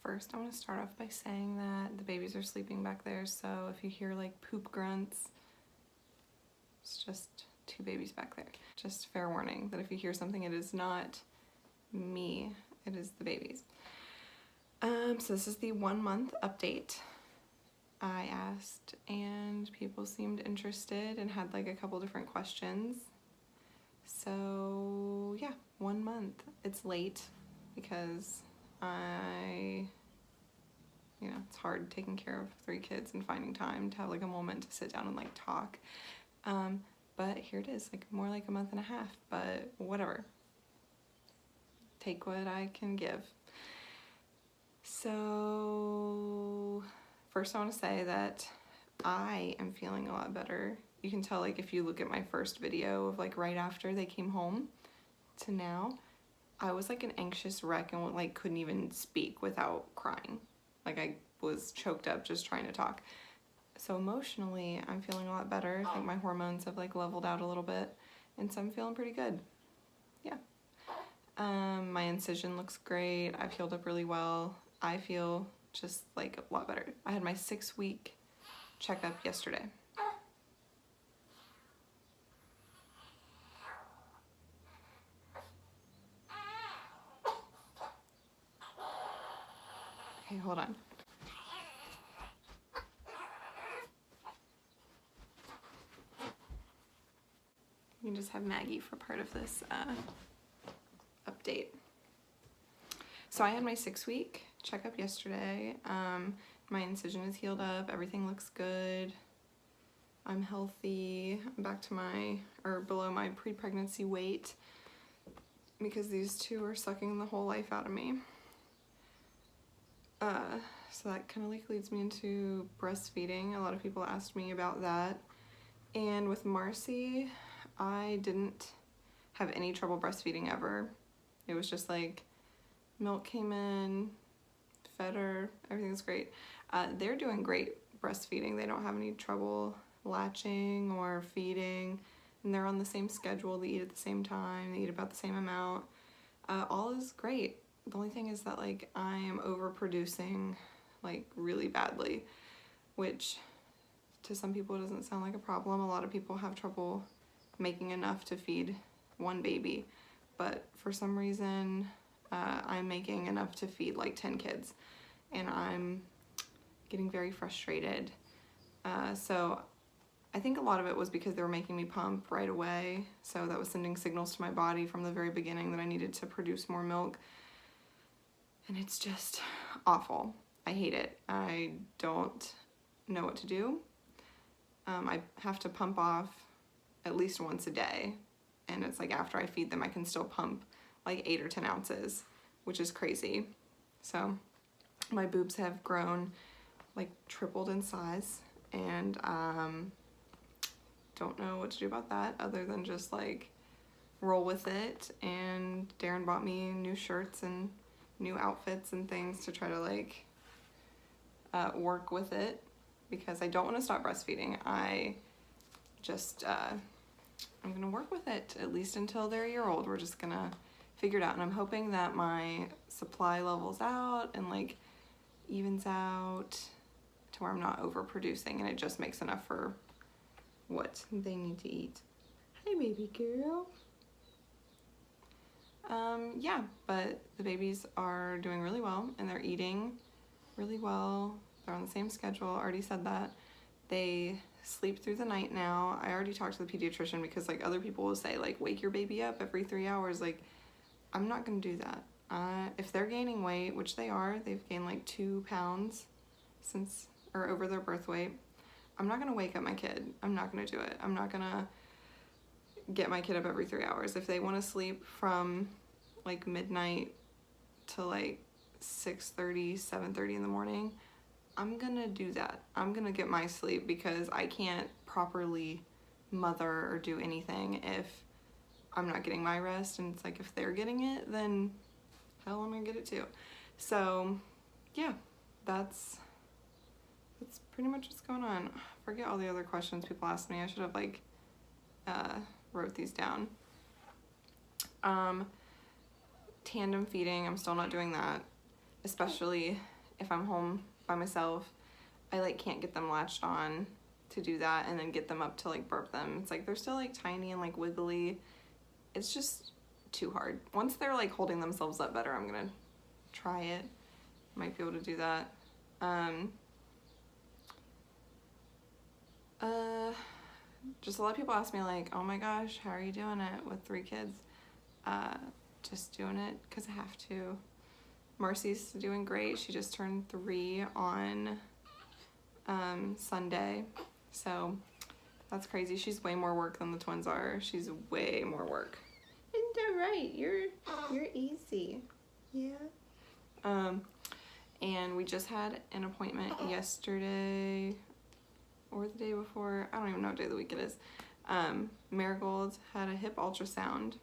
First, I want to start off by saying that the babies are sleeping back there, so if you hear like poop grunts, it's just two babies back there. Just fair warning that if you hear something, it is not me, it is the babies. So this is the 1 month update. I asked and people seemed interested and had like a couple different questions. So yeah, 1 month. It's late because it's hard taking care of 3 kids and finding time to have like a moment to sit down and like talk. But here it is, like more like a month and a half, but whatever. Take what I can give. So first I want to say that I am feeling a lot better. You can tell like if you look at my first video of like right after they came home to now, I was like an anxious wreck and like couldn't even speak without crying. Like I was choked up just trying to talk. So emotionally, I'm feeling a lot better. I think my hormones have like leveled out a little bit, and so I'm feeling pretty good. Yeah. My incision looks great. I've healed up really well. I feel just like a lot better. I had my 6-week checkup yesterday. Okay, hold on. You can just have Maggie for part of this update. So I had my 6-week checkup yesterday. My incision is healed up. Everything looks good. I'm healthy. I'm back to below my pre-pregnancy weight because these two are sucking the whole life out of me. So that kind of like leads me into breastfeeding. A lot of people asked me about that. And with Marcy, I didn't have any trouble breastfeeding ever. It was just like milk came in, fed her, everything's great. They're doing great breastfeeding. They don't have any trouble latching or feeding, and they're on the same schedule. They eat at the same time. They eat about the same amount. All is great. The only thing is that like I am overproducing like really badly, which to some people it doesn't sound like a problem. A lot of people have trouble making enough to feed one baby, but for some reason I'm making enough to feed like 10 kids, and I'm getting very frustrated. So I think a lot of it was because they were making me pump right away, so that was sending signals to my body from the very beginning that I needed to produce more milk, and it's just awful. I hate it. I don't know what to do. I have to pump off at least once a day, and it's like after I feed them I can still pump like 8 or 10 ounces, which is crazy. So my boobs have grown like tripled in size, and don't know what to do about that other than just like roll with it. And Darren bought me new shirts and new outfits and things to try to like work with it, because I don't want to stop breastfeeding. I'm gonna work with it at least until they're a year old. We're just gonna figure it out, and I'm hoping that my supply levels out and like evens out to where I'm not overproducing and it just makes enough for what they need to eat. Hi, baby girl. Yeah, but the babies are doing really well and they're eating really well. They're on the same schedule. I already said that. They sleep through the night now. I already talked to the pediatrician because like other people will say like wake your baby up every 3 hours. Like I'm not gonna do that. If they're gaining weight, which they are, they've gained like 2 pounds since or over their birth weight, I'm not gonna wake up my kid. I'm not gonna do it. I'm not gonna get my kid up every 3 hours. If they want to sleep from like midnight to like 6:30, 7:30 in the morning, I'm gonna do that. I'm gonna get my sleep because I can't properly mother or do anything if I'm not getting my rest. And it's like if they're getting it, then hell, I'm gonna get it too. So yeah, that's pretty much what's going on. Forget all the other questions people asked me. I should have like wrote these down. Tandem feeding, I'm still not doing that, especially if I'm home by myself, I like can't get them latched on to do that and then get them up to like burp them. It's like they're still like tiny and like wiggly. It's just too hard. Once they're like holding themselves up better, I'm gonna try it. Might be able to do that. Just a lot of people ask me like, oh my gosh, how are you doing it with 3 kids? Just doing it because I have to. Marcy's doing great. She just turned 3 on Sunday, so that's crazy. She's way more work than the twins are. She's way more work. Isn't that right? You're easy. Yeah. And we just had an appointment yesterday or the day before. I don't even know what day of the week it is. Marigold had a hip ultrasound.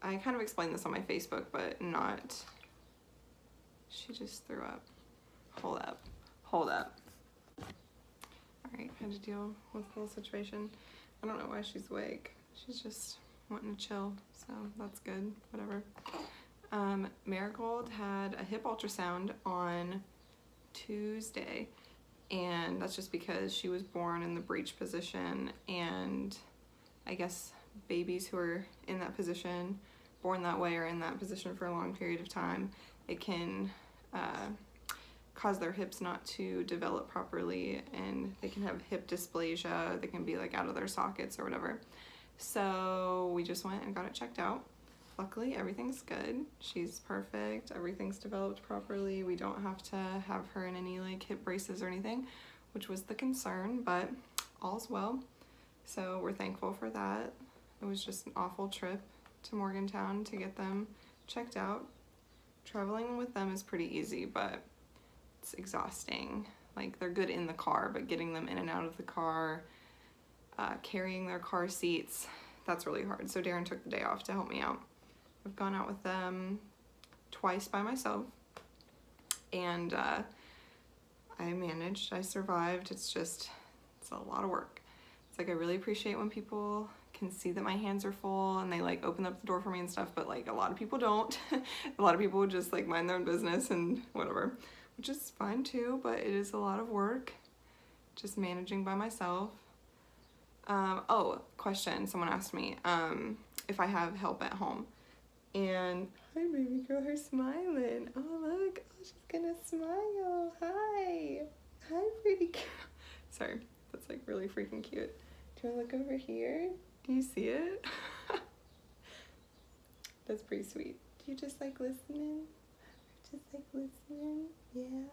I kind of explained this on my Facebook, but not. She just threw up. Hold up. Alright, had to deal with the whole situation. I don't know why she's awake. She's just wanting to chill, so that's good. Whatever. Marigold had a hip ultrasound on Tuesday, and that's just because she was born in the breech position, and I guess babies who are in that position, born that way, or in that position for a long period of time, it can cause their hips not to develop properly, and they can have hip dysplasia. They can be like out of their sockets or whatever. So we just went and got it checked out. Luckily, everything's good. She's perfect. Everything's developed properly. We don't have to have her in any like hip braces or anything, which was the concern, but all's well. So we're thankful for that. It was just an awful trip to Morgantown to get them checked out. Traveling with them is pretty easy, but it's exhausting. Like, they're good in the car, but getting them in and out of the car, carrying their car seats, that's really hard. So Darren took the day off to help me out. I've gone out with them twice by myself, and I managed. I survived. It's a lot of work. It's like I really appreciate when people can see that my hands are full and they like open up the door for me and stuff, but like a lot of people don't. A lot of people just like mind their own business and whatever, which is fine too, but it is a lot of work just managing by myself. Oh, question, someone asked me if I have help at home, and hi baby girl, her smiling. Oh look, oh, she's gonna smile. Hi pretty girl. Sorry, that's like really freaking cute. Do you want to look over here? Do you see it? That's pretty sweet. Do you just like listening? Just like listening? Yeah.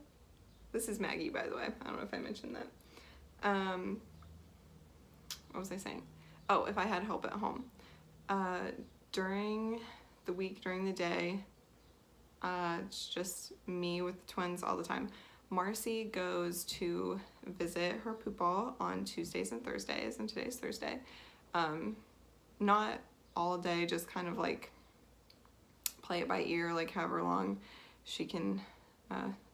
This is Maggie, by the way. I don't know if I mentioned that. What was I saying? Oh, if I had help at home. During the week, during the day, it's just me with the twins all the time. Marcy goes to visit her poopball on Tuesdays and Thursdays, and today's Thursday. Not all day, just kind of like play it by ear, like however long she can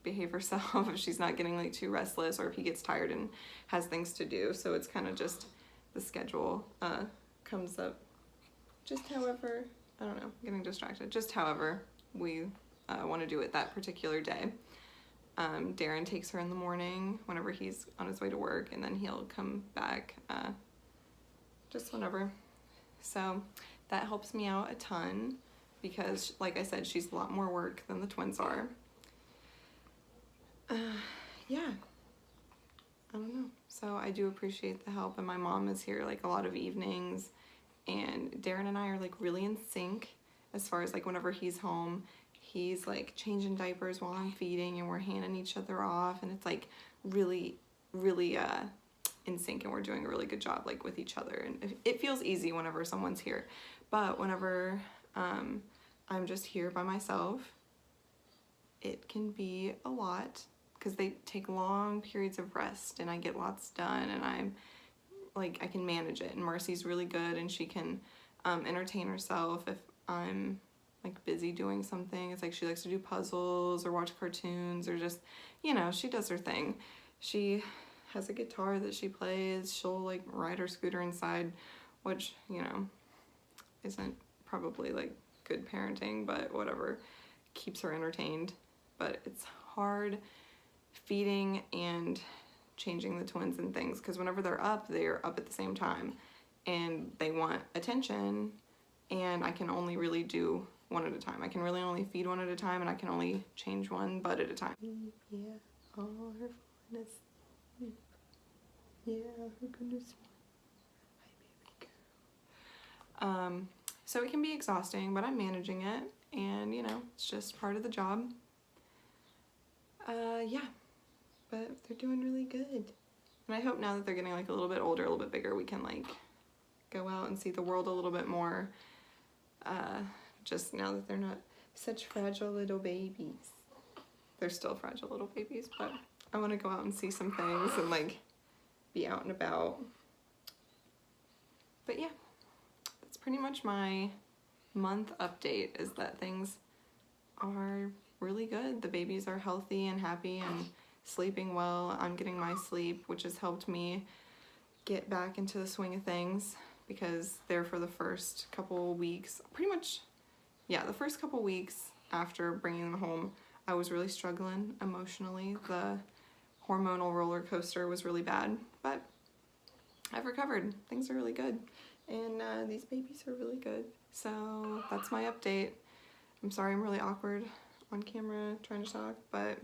behave herself, if she's not getting like too restless, or if he gets tired and has things to do. So it's kind of just the schedule comes up just however, I don't know, getting distracted, just however we want to do it that particular day. Darren takes her in the morning whenever he's on his way to work, and then he'll come back just whenever. So that helps me out a ton because, like I said, she's a lot more work than the twins are. Yeah, I don't know. So I do appreciate the help, and my mom is here like a lot of evenings, and Darren and I are like really in sync as far as like whenever he's home. He's like changing diapers while I'm feeding, and we're handing each other off, and it's like really in sync, and we're doing a really good job like with each other, and it feels easy whenever someone's here. But whenever I'm just here by myself, it can be a lot because they take long periods of rest, and I get lots done, and I'm like, I can manage it. And Marcy's really good, and she can entertain herself if I'm like busy doing something. It's like she likes to do puzzles or watch cartoons, or just, you know, she does her thing. She has a guitar that she plays. She'll like ride her scooter inside, which, you know, isn't probably like good parenting, but whatever, keeps her entertained. but it's hard feeding and changing the twins and things, because whenever they're up at the same time and they want attention, and I can only really do one at a time. I can really only feed one at a time, and I can only change one bud at a time. Yeah, all her fullness. Yeah, her goodness. Hi, baby girl. So it can be exhausting, but I'm managing it, and you know, it's just part of the job. Yeah, but they're doing really good. And I hope now that they're getting like a little bit older, a little bit bigger, we can like go out and see the world a little bit more. Just now that they're not such fragile little babies. They're still fragile little babies, but I want to go out and see some things and like be out and about. But yeah, that's pretty much my month update, is that things are really good. The babies are healthy and happy and sleeping well. I'm getting my sleep, which has helped me get back into the swing of things, because there for the first couple weeks, pretty much, yeah, the first couple weeks after bringing them home, I was really struggling emotionally. The hormonal roller coaster was really bad, but I've recovered. Things are really good, and these babies are really good. So that's my update. I'm sorry I'm really awkward on camera trying to talk, but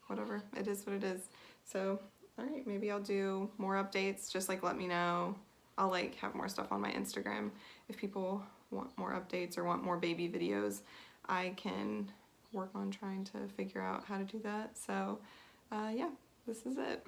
whatever, it is what it is. So, all right, maybe I'll do more updates. Just like let me know. I'll like have more stuff on my Instagram. If people want more updates or want more baby videos, I can work on trying to figure out how to do that. So yeah, this is it.